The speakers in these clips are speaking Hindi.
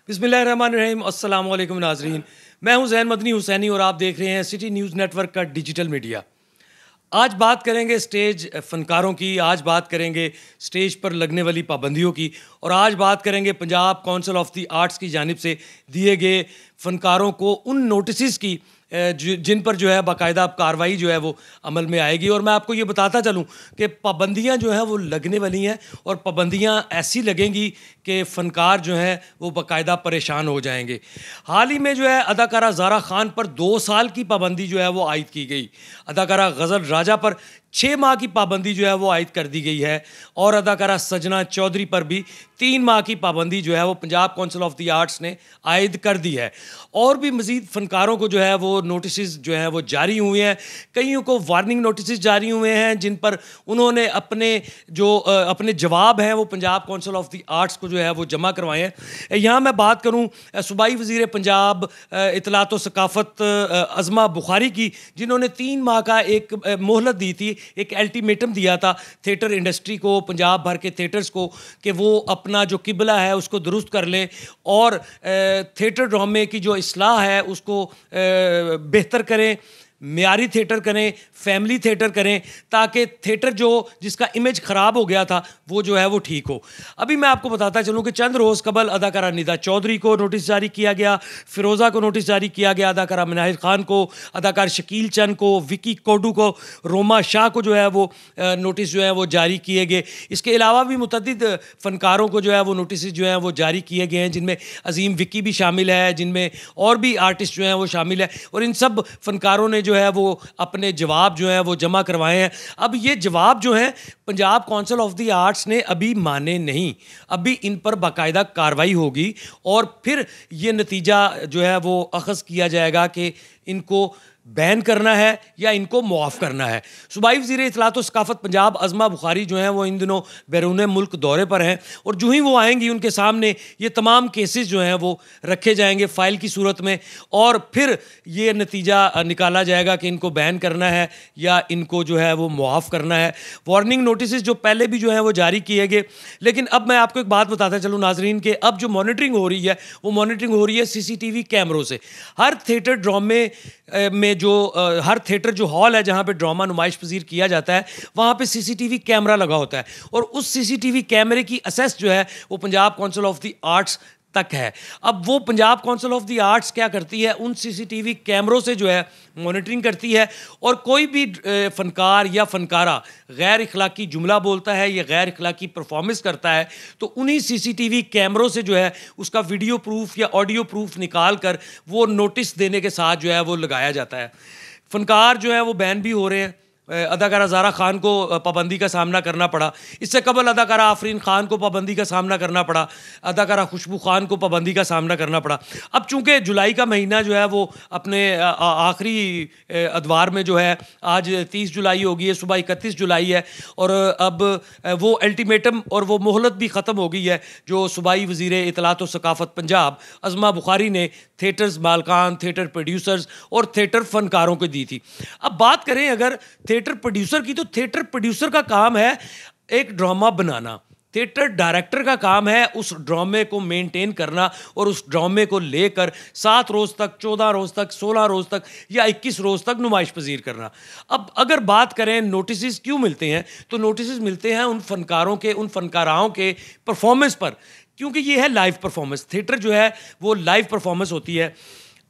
बिस्मिल्लाहिर्रहमानिर्रहीम। अस्सलाम वालेकुम नाजरीन, मैं हूं ज़ैन मदनी हुसैनी और आप देख रहे हैं सिटी न्यूज़ नेटवर्क का डिजिटल मीडिया। आज बात करेंगे स्टेज फ़नकारों की, आज बात करेंगे स्टेज पर लगने वाली पाबंदियों की और आज बात करेंगे Punjab council of the arts की जानिब से दिए गए फ़नकारों को उन नोटिस की जिन पर जो है बाकायदा कार्रवाई जो है वो अमल में आएगी। और मैं आपको ये बताता चलूँ कि पाबंदियाँ जो हैं वो लगने वाली हैं और पाबंदियाँ ऐसी लगेंगी कि फ़नकार जो हैं वो बाकायदा परेशान हो जाएंगे। हाल ही में जो है अदाकारा ज़ारा खान पर 2 साल की पाबंदी जो है वो आयद की गई। अदाकारा गज़ल राजा पर 6 माह की पाबंदी जो है वो आयद कर दी गई है और अदाकारा सजना चौधरी पर भी 3 माह की पाबंदी जो है वो Punjab council of the arts ने आयद कर दी है। और भी मज़ीद फ़नकारों को जो है वो नोटिस जो हैं वो जारी हुए हैं। कईयों को वार्निंग नोटिस जारी हुए हैं जिन पर उन्होंने अपने जवाब हैं वो Punjab council of the arts को जो है वो जमा करवाए हैं। यहाँ मैं बात करूँ सूबाई वज़ीर पंजाब इतलात व सकाफ़त अज़मा बुखारी की, जिन्होंने 3 माह का एक मोहलत दी थी, एक अल्टीमेटम दिया था थिएटर इंडस्ट्री को, पंजाब भर के थिएटर्स को, कि वो अपना जो किबला है उसको दुरुस्त कर लें और थिएटर ड्रामे की जो इस्लाह है उसको बेहतर करें, मियारी थिएटर करें, फैमिली थिएटर करें, ताकि थिएटर जिसका इमेज ख़राब हो गया था वो जो है वो ठीक हो। अभी मैं आपको बताता चलूँ कि चंद रोज़ कबल अदाकारा निदा चौधरी को नोटिस जारी किया गया, फ़िरोज़ा को नोटिस जारी किया गया, अदाकारा मनाहिर खान को, अदाकार शकील चंद को, विकी कोडू को, रोमा शाह को जो है वो नोटिस जो है वो जारी किए गए। इसके अलावा भी मुतअद्दिद फ़नकारों को जो है वो नोटिस जो हैं वो जारी किए गए हैं, जिनमें अज़ीम विकी भी शामिल है, जिनमें और भी आर्टिस्ट जो हैं वो शामिल है और इन सब फ़नकारों ने जो है वो अपने जवाब जो है वो जमा करवाए हैं। अब ये जवाब जो हैं Punjab council of the arts ने अभी माने नहीं, अभी इन पर बाकायदा कार्रवाई होगी और फिर ये नतीजा जो है वो अखज़ किया जाएगा कि इनको बैन करना है या इनको मुआफ़ करना है। सूबाई वज़ीर इत्तलात व सकाफ़त पंजाब अज़मा बुखारी जो हैं वो इन दिनों बैरून मुल्क दौरे पर हैं और जो ही वो आएंगी उनके सामने ये तमाम केसेस जो हैं वो रखे जाएंगे फ़ाइल की सूरत में और फिर ये नतीजा निकाला जाएगा कि इनको बैन करना है या इनको जो है वो मुआफ़ करना है। वार्निंग नोटिस जो पहले भी जो हैं वो जारी किए गए, लेकिन अब मैं आपको एक बात बताता चलूँ नाजरीन के अब जो मॉनिटरिंग हो रही है वो मॉनिटरिंग हो रही है CCTV कैमरों से। हर थिएटर ड्रामे में हर थिएटर जो हॉल है जहाँ पे ड्रामा नुमाइश पजीर किया जाता है वहाँ पे CCTV कैमरा लगा होता है और उस CCTV कैमरे की असेस जो है वो Punjab council of the arts तक है। अब वो Punjab council of the arts क्या करती है, उन CCTV कैमरों से जो है मॉनिटरिंग करती है और कोई भी फ़नकार या फ़नकारा गैर इखलाकी जुमला बोलता है या गैर इखलाकी परफॉर्मेंस करता है तो उन्हीं CCTV कैमरों से जो है उसका वीडियो प्रूफ या ऑडियो प्रूफ निकाल कर वो नोटिस देने के साथ जो है वो लगाया जाता है। फ़नकार जो है वो बैन भी हो रहे हैं। अदाकारा ज़ारा खान को पाबंदी का सामना करना पड़ा, इससे कबल अदाकारा आफरीन खान को पाबंदी का सामना करना पड़ा, अदाकारा खुशबू खान को पाबंदी का सामना करना पड़ा। अब चूँकि जुलाई का महीना जो है वो अपने आखिरी अदवार में जो है, आज 30 जुलाई होगी है, सुबह 31 जुलाई है और अब वो अल्टीमेटम और वो मोहलत भी ख़त्म हो गई है जो सूबाई वज़ीर इत्तलात व सकाफ़त पंजाब अज़मा बुखारी ने थिएटर्स मालकान, थिएटर प्रोड्यूसर्स और थिएटर फ़नकारों को दी थी। अब बात करें अगर थिएटर प्रोड्यूसर की, तो थिएटर प्रोड्यूसर का काम है एक ड्रामा बनाना, थिएटर डायरेक्टर का काम है उस ड्रामे को मेंटेन करना और उस ड्रामे को लेकर 7 रोज़ तक, 14 रोज़ तक, 16 रोज़ तक या 21 रोज़ तक नुमाइश पजीर करना। अब अगर बात करें नोटिस क्यों मिलते हैं, तो नोटिस मिलते हैं उन फ़नकारों के, उन फ़नकाराओं के परफॉर्मेंस पर, क्योंकि ये है लाइव परफॉर्मेंस। थिएटर जो है वो लाइव परफॉर्मेंस होती है।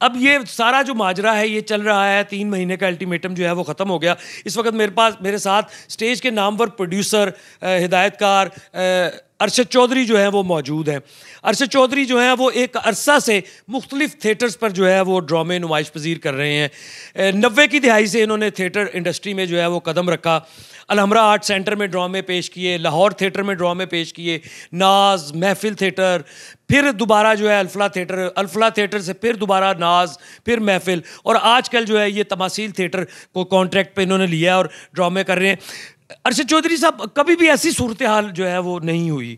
अब ये सारा जो माजरा है ये चल रहा है, 3 महीने का अल्टीमेटम जो है वो ख़त्म हो गया। इस वक्त मेरे साथ स्टेज के नामवर प्रोड्यूसर, हिदायतकार अरशद चौधरी जो है वो मौजूद हैं। अरशद चौधरी जो हैं वो एक अरसा से मुख्तलिफ थिएटर्स पर जो है वो ड्रामे नुमाइश पजीर कर रहे हैं। 90 की दिहाई से इन्होंने थिएटर इंडस्ट्री में जो है वो कदम रखा। अलहमरा आर्ट सेंटर में ड्रामे पेश किए, लाहौर थिएटर में ड्रामे पेश किए, नाज, महफिल थिएटर, फिर दोबारा जो है अल्फला थिएटर से फिर दोबारा नाज, फिर महफिल और आजकल जो है ये तमासील थिएटर को कॉन्ट्रैक्ट पे इन्होंने लिया है और ड्रामे कर रहे हैं। अरशद चौधरी साहब, कभी भी ऐसी सूरत हाल जो है वो नहीं हुई,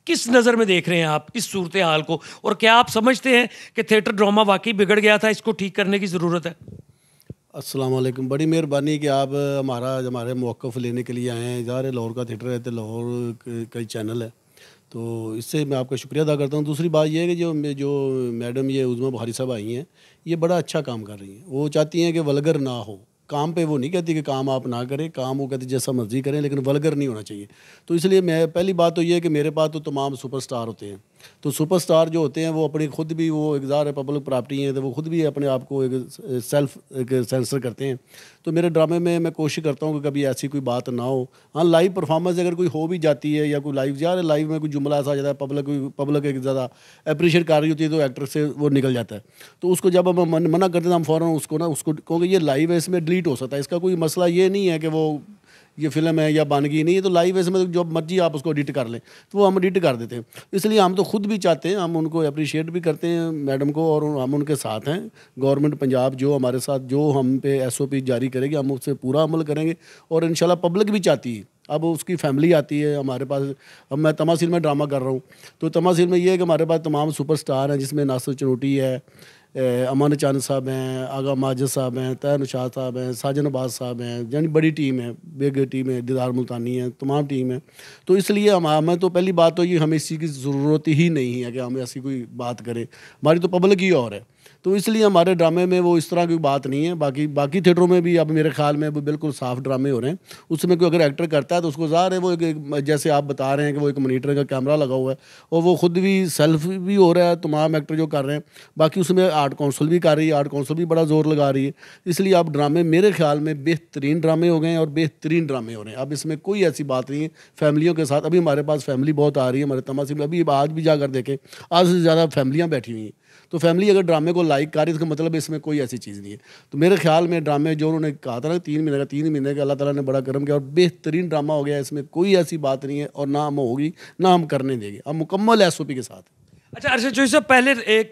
किस नज़र में देख रहे हैं आप इस सूरत हाल को और क्या आप समझते हैं कि थिएटर ड्रामा वाकई बिगड़ गया था, इसको ठीक करने की ज़रूरत है? अस्सलाम वालेकुम, बड़ी मेहरबानी कि आप हमारे मौक़िफ़ लेने के लिए आए हैं। ज़ाहिर है लाहौर का थिएटर है तो लाहौर का ही चैनल है तो इससे मैं आपका शुक्रिया अदा करता हूँ। दूसरी बात ये है कि जो मैडम ये उज़मा बुखारी साहब आई हैं, ये बड़ा अच्छा काम कर रही हैं। वो चाहती हैं कि वल्गर ना हो काम पे। वो नहीं कहती कि काम आप ना करें, काम वो कहती जैसा मर्जी करें, लेकिन वल्गर नहीं होना चाहिए। तो इसलिए मैं पहली बात तो ये है कि मेरे पास तो तमाम सुपरस्टार होते हैं। तो सुपरस्टार जो होते हैं वो अपनी खुद भी, वो एक ज़ाहिर है पब्लिक प्रॉपर्टी है, तो वो खुद भी अपने आप को एक सेल्फ एक सेंसर करते हैं। तो मेरे ड्रामे में मैं कोशिश करता हूँ कि कभी ऐसी कोई बात ना हो। हाँ, लाइव परफॉर्मेंस अगर कोई हो भी जाती है या कोई लाइव, यार लाइव में कोई जुमला ऐसा आ जाता है, पब्लिक एक ज़्यादा अप्रिशिएट कर रही होती है, तो एक्टर से वो निकल जाता है। तो उसको जब हम मना करते हैं, हम फ़ौरन उसको क्योंकि ये लाइव है, इसमें डिलीट हो सकता है। इसका कोई मसला ये नहीं है कि वो ये फ़िल्म है या बानगी नहीं है, तो लाइव है, इसमें जो मर्जी आप उसको एडिट कर लें, तो वो हम एडिट कर देते हैं। इसलिए हम तो खुद भी चाहते हैं, हम उनको अप्रिशिएट भी करते हैं मैडम को, और हम उनके साथ हैं। गवर्नमेंट पंजाब जो हमारे साथ जो हम पे SOP जारी करेगी, हम उससे पूरा अमल करेंगे, और इंशाल्लाह पब्लिक भी चाहती है। अब उसकी फैमिली आती है हमारे पास। अब मैं तमासील में ड्रामा कर रहा हूँ, तो तमासील में ये है कि हमारे पास तमाम सुपरस्टार हैं, जिसमें नासिर चनोटी है, अमान चांद साहब हैं, आगा माजिद साहब हैं, तैयब निशात साहब हैं, साजन अब्बास साहब हैं, यानी बड़ी टीम है, बिग टीम है, दीदार मुल्तानी है, तमाम टीम है। तो इसलिए हमें तो पहली बात तो ये, हमें इस चीज़ की ज़रूरत ही नहीं है कि हम ऐसी कोई बात करें। हमारी तो पब्लिक ही और है, तो इसलिए हमारे ड्रामे में वो इस तरह की बात नहीं है। बाकी थिएटरों में भी अब मेरे ख्याल में वो बिल्कुल साफ़ ड्रामे हो रहे हैं। उसमें कोई अगर एक्टर करता है तो उसको ज़ाहिर है वो जैसे आप बता रहे हैं कि वो एक मॉनिटर का कैमरा लगा हुआ है, और वो खुद भी सेल्फ भी हो रहा है, तमाम एक्टर जो कर रहे हैं। बाकी उसमें आर्ट काउंसिल भी कर रही है, आर्ट काउंसिल भी बड़ा ज़ोर लगा रही है। इसलिए अब ड्रामे मेरे ख्याल में बेहतरीन ड्रामे हो गए हैं, और बेहतरीन ड्रामे हो रहे हैं। अब इसमें कोई ऐसी बात नहीं है। फैमिलियों के साथ अभी हमारे पास फैमिली बहुत आ रही है हमारे तमाशे में। अभी आज भी जाकर देखें, आज से ज़्यादा फैमिलियाँ बैठी हुई हैं। तो फैमिली अगर ड्रामे को लाइक कर रही है, इसका मतलब इसमें कोई ऐसी चीज़ नहीं है। तो मेरे ख्याल में ड्रामे जो उन्होंने कहा था ना 3 महीने का अल्लाह ताला ने बड़ा करम किया, और बेहतरीन ड्रामा हो गया। इसमें कोई ऐसी बात नहीं है, और ना हम होगी ना हम करने देंगे। हम मुकम्मल SOP के साथ। अच्छा, अरशद जोशी साहब, पहले एक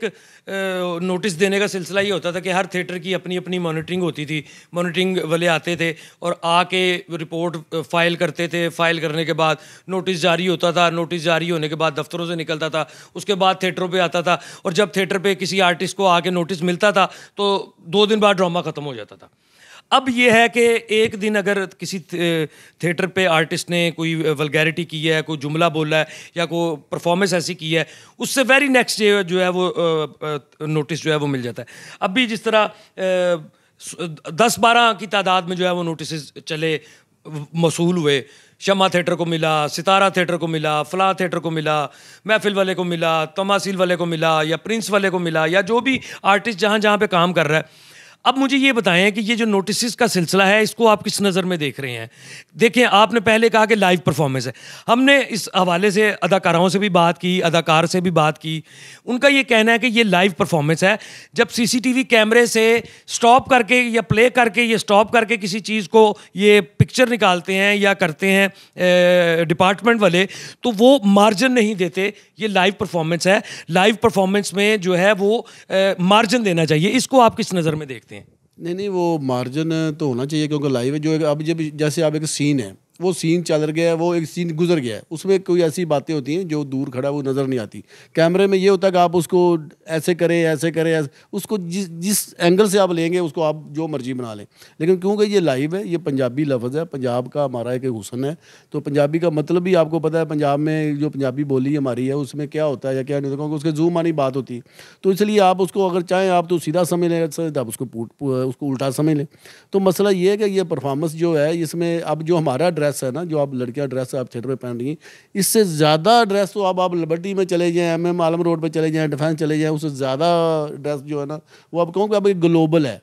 नोटिस देने का सिलसिला ये होता था कि हर थिएटर की अपनी अपनी मॉनिटरिंग होती थी। मॉनिटरिंग वाले आते थे और आके रिपोर्ट फाइल करते थे। फाइल करने के बाद नोटिस जारी होता था। नोटिस जारी होने के बाद दफ्तरों से निकलता था, उसके बाद थिएटरों पे आता था, और जब थिएटर पे किसी आर्टिस्ट को आके नोटिस मिलता था तो 2 दिन बाद ड्रामा ख़त्म हो जाता था। अब ये है कि एक दिन अगर किसी थिएटर पे आर्टिस्ट ने कोई वल्गैरिटी की है, कोई जुमला बोला है, या कोई परफॉर्मेंस ऐसी की है, उससे वेरी नेक्स्ट डे जो है वो नोटिस जो है वो मिल जाता है। अब भी जिस तरह 10-12 की तादाद में जो है वो नोटिस चले, मसूल हुए। शमा थिएटर को मिला, सितारा थिएटर को मिला, फलां थिएटर को मिला, महफिल वाले को मिला, तमासील वाले को मिला, या प्रिंस वाले को मिला, या जो भी आर्टिस्ट जहाँ जहाँ पे काम कर रहा है। अब मुझे ये बताएं कि ये जो नोटिस का सिलसिला है, इसको आप किस नज़र में देख रहे हैं? देखें, आपने पहले कहा कि लाइव परफॉर्मेंस है। हमने इस हवाले से अदाकाराओं से भी बात की, अदाकार से भी बात की। उनका ये कहना है कि ये लाइव परफॉर्मेंस है। जब CCTV कैमरे से स्टॉप करके या प्ले करके या स्टॉप करके किसी चीज़ को ये पिक्चर निकालते हैं या करते हैं डिपार्टमेंट वाले, तो वो मार्जिन नहीं देते। ये लाइव परफॉर्मेंस है। लाइव परफॉर्मेंस में जो है वो मार्जिन देना चाहिए। इसको आप किस नज़र में देखते हैं? नहीं, वो मार्जिन तो होना चाहिए, क्योंकि लाइव है। जो अब जब जैसे आप एक सीन है, वो सीन चल गया है, वो एक सीन गुजर गया है, उसमें कोई ऐसी बातें होती हैं जो दूर खड़ा वो नज़र नहीं आती। कैमरे में ये होता है कि आप उसको ऐसे करें, उसको जिस एंगल से आप लेंगे उसको आप जो मर्जी बना लें। लेकिन क्योंकि ये लाइव है, ये पंजाबी लफ्ज़ है, पंजाब का हमारा एक हुस्न है। तो पंजाबी का मतलब भी आपको पता है, पंजाब में जो पंजाबी बोली हमारी है उसमें क्या होता है या क्या नहीं होता, क्योंकि उसके जूम आनी बात होती है। तो इसलिए आप उसको अगर चाहें आप तो सीधा समझ लें, आप उसको उल्टा समझ लें। तो मसला ये है कि ये परफॉर्मेंस जो है, इसमें अब जो हमारा ड्रेस है ना, जो आप लड़कियां ड्रेस आप थिएटर में पहन रही हैं, इससे ज़्यादा ड्रेस तो अब आप लिबर्टी में चले जाएं, MM आलम रोड पे चले जाएं, डिफेंस चले जाएं, उससे ज़्यादा ड्रेस जो है ना, वो आप कहूँ कि अब एक ग्लोबल है।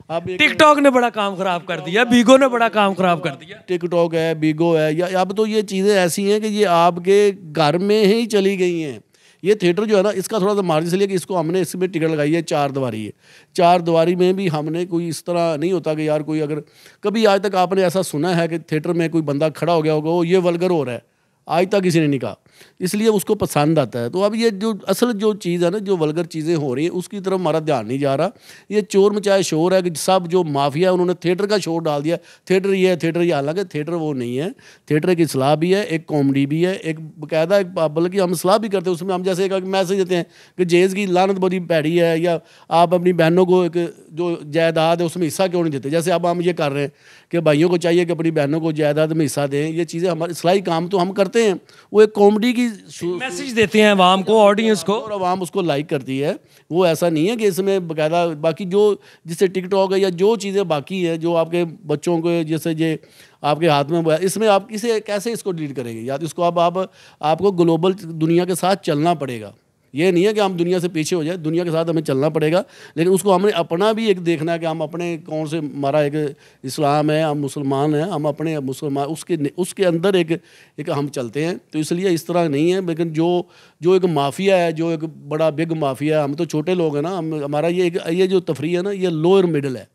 अब टिकटॉक ने बड़ा काम खराब कर दिया, बीगो ने बड़ा काम खराब कर दिया। टिकटॉक है, बीगो है, या अब तो ये चीज़ें ऐसी हैं कि ये आपके घर में ही चली गई हैं। ये थिएटर जो है ना, इसका थोड़ा सा मार्जिन इसलिए कि इसको हमने इसमें टिकट लगाई है 4 दीवारी है। 4 दीवारी में भी हमने कोई इस तरह नहीं होता कि यार कोई, अगर कभी आज तक आपने ऐसा सुना है कि थिएटर में कोई बंदा खड़ा हो गया होगा वो ये वल्गर हो रहा है, आज तक किसी ने नहीं कहा। इसलिए उसको पसंद आता है। तो अब ये जो असल जो चीज़ है ना, जो वल्गर चीज़ें हो रही हैं, उसकी तरफ हमारा ध्यान नहीं जा रहा। ये चोर मचाए शोर है कि सब जो माफिया है उन्होंने थिएटर का शोर डाल दिया, थिएटर ये है, थिएटर ये। हालांकि थिएटर वो नहीं है। थिएटर एक इस्लाह भी है, एक कॉमेडी भी है, एक बाकायदा एक, बल्कि हम इस्लाह भी करते हैं उसमें। हम जैसे एक मैसेज देते हैं कि जेज़ की लानत बड़ी भैड़ी है, या आप अपनी बहनों को एक जो जायदाद है उसमें हिस्सा क्यों नहीं देते। जैसे अब हम ये कर रहे हैं कि भाइयों को चाहिए कि अपनी बहनों को जायदाद में हिस्सा दें। ये चीज़ें हमारे इस्लाही काम तो हम करते हैं, वो एक कॉमेडी स्टोरी की मैसेज देते हैं आवाम को, ऑडियंस को, और आवाम उसको लाइक करती है। वो ऐसा नहीं है कि इसमें बाकायदा बाकी जो जिससे टिकटॉक है या जो चीज़ें बाकी है जो आपके बच्चों को जैसे ये आपके हाथ में, इसमें आप इसे कैसे इसको डिलीट करेंगे? या तो इसको आप आपको ग्लोबल दुनिया के साथ चलना पड़ेगा। ये नहीं है कि हम दुनिया से पीछे हो जाए, दुनिया के साथ हमें चलना पड़ेगा, लेकिन उसको हमने अपना भी एक देखना है कि हम अपने कौन से, हमारा एक इस्लाम है, हम मुसलमान हैं, हम अपने मुसलमान उसके अंदर एक हम चलते हैं। तो इसलिए इस तरह नहीं है। लेकिन जो एक माफिया है, जो एक बड़ा बिग माफिया है, हम तो छोटे लोग हैं ना, हमारा ये जो तफरी है ना, ये लोअर मिडल है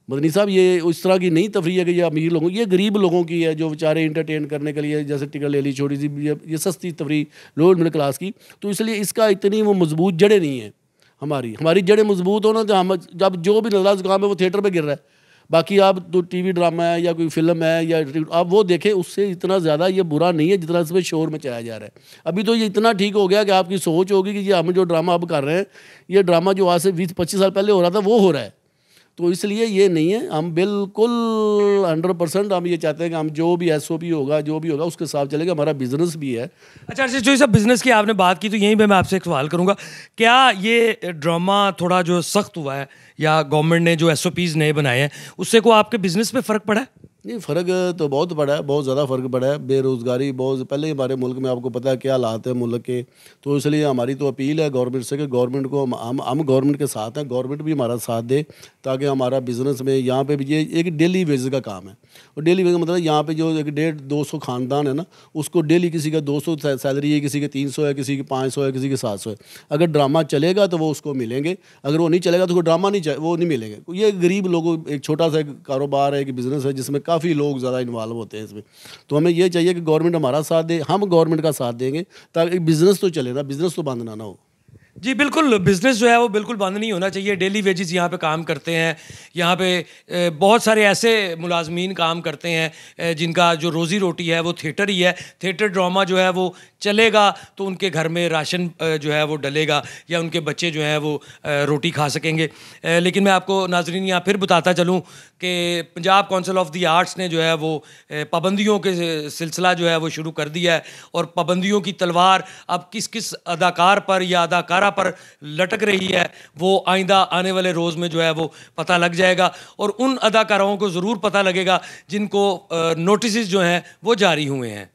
मदनी साहब। ये इस तरह की नहीं तफरी है कि ये अमीर लोगों, ये गरीब लोगों की है जो बेचारे इंटरटेन करने के लिए जैसे टिकट ले ली छोटी सी, ये सस्ती तफरी लोअर मिडिल क्लास की। तो इसलिए इसका इतनी वो मजबूत जड़ें नहीं है। हमारी जड़ें मजबूत हो ना, तो हम जब जो भी नजला जुकाम है वो थिएटर पर गिर रहा है। बाकी आप तो टीवी ड्रामा है या कोई फिल्म है या आप वो देखें, उससे इतना ज़्यादा ये बुरा नहीं है जितना इसमें शोर मचाया जा रहा है। अभी तो ये इतना ठीक हो गया कि आपकी सोच होगी कि ये हम जो ड्रामा अब कर रहे हैं, ये ड्रामा जो आज से 20-25 साल पहले हो रहा था वो हो रहा है। तो इसलिए ये नहीं है, हम बिल्कुल 100% हम ये चाहते हैं कि हम जो भी SOP होगा, जो भी होगा उसके साथ चलेगा। हमारा बिजनेस भी है। अच्छा, जो सब बिजनेस की आपने बात की, तो यहीं पे मैं आपसे एक सवाल करूंगा, क्या ये ड्रामा थोड़ा जो सख्त हुआ है या गवर्नमेंट ने जो SOPs नए बनाए हैं, उससे को आपके बिजनेस पे फ़र्क पड़ा है? नहीं, फ़र्क तो बहुत पड़ा है, बहुत ज़्यादा फ़र्क पड़ा है। बेरोज़गारी बहुत, पहले हमारे मुल्क में आपको पता है क्या हालात है मुल्क के। तो इसलिए हमारी तो अपील है गवर्नमेंट से कि गवर्नमेंट को हम गवर्नमेंट के साथ हैं, गवर्नमेंट भी हमारा साथ दे ताकि हमारा बिज़नेस में यहाँ पे भी ये एक डेली वेज का काम है। और डेली वेज मतलब यहाँ पे जो 150-200 ख़ानदान है ना, उसको डेली किसी का 200 सैलरी है, किसी की 300 है, किसी की 500 है, किसी की 700 है। अगर ड्रामा चलेगा तो वो उसको मिलेंगे, अगर वो नहीं चलेगा तो ड्रामा वो नहीं मिलेंगे। ये गरीब लोगों, एक छोटा सा कारोबार है, एक बिज़नेस है जिसमें काफ़ी लोग ज़्यादा इन्वॉल्व होते हैं इसमें। तो हमें ये चाहिए कि गवर्नमेंट हमारा साथ दे, हम गवर्नमेंट का साथ देंगे ताकि बिज़नेस तो चले ना, बिज़नेस तो बंद ना हो। जी बिल्कुल, बिज़नेस जो है वो बिल्कुल बंद नहीं होना चाहिए। डेली वेजेस यहाँ पे काम करते हैं, यहाँ पे बहुत सारे ऐसे मुलाजमीन काम करते हैं जिनका जो रोज़ी रोटी है वो थिएटर ही है। थिएटर ड्रामा जो है वो चलेगा तो उनके घर में राशन जो है वो डलेगा या उनके बच्चे जो हैं वो रोटी खा सकेंगे। लेकिन मैं आपको नाजरीन यहाँ फिर बताता चलूँ कि Punjab council of the arts ने जो है वो पाबंदियों के सिलसिला जो है वो शुरू कर दिया है, और पाबंदियों की तलवार अब किस किस अदाकार पर या अदाकारा पर लटक रही है वो आइंदा आने वाले रोज़ में जो है वो पता लग जाएगा। और उन अदाकाराओं को ज़रूर पता लगेगा जिनको नोटिस जो हैं वो जारी हुए हैं।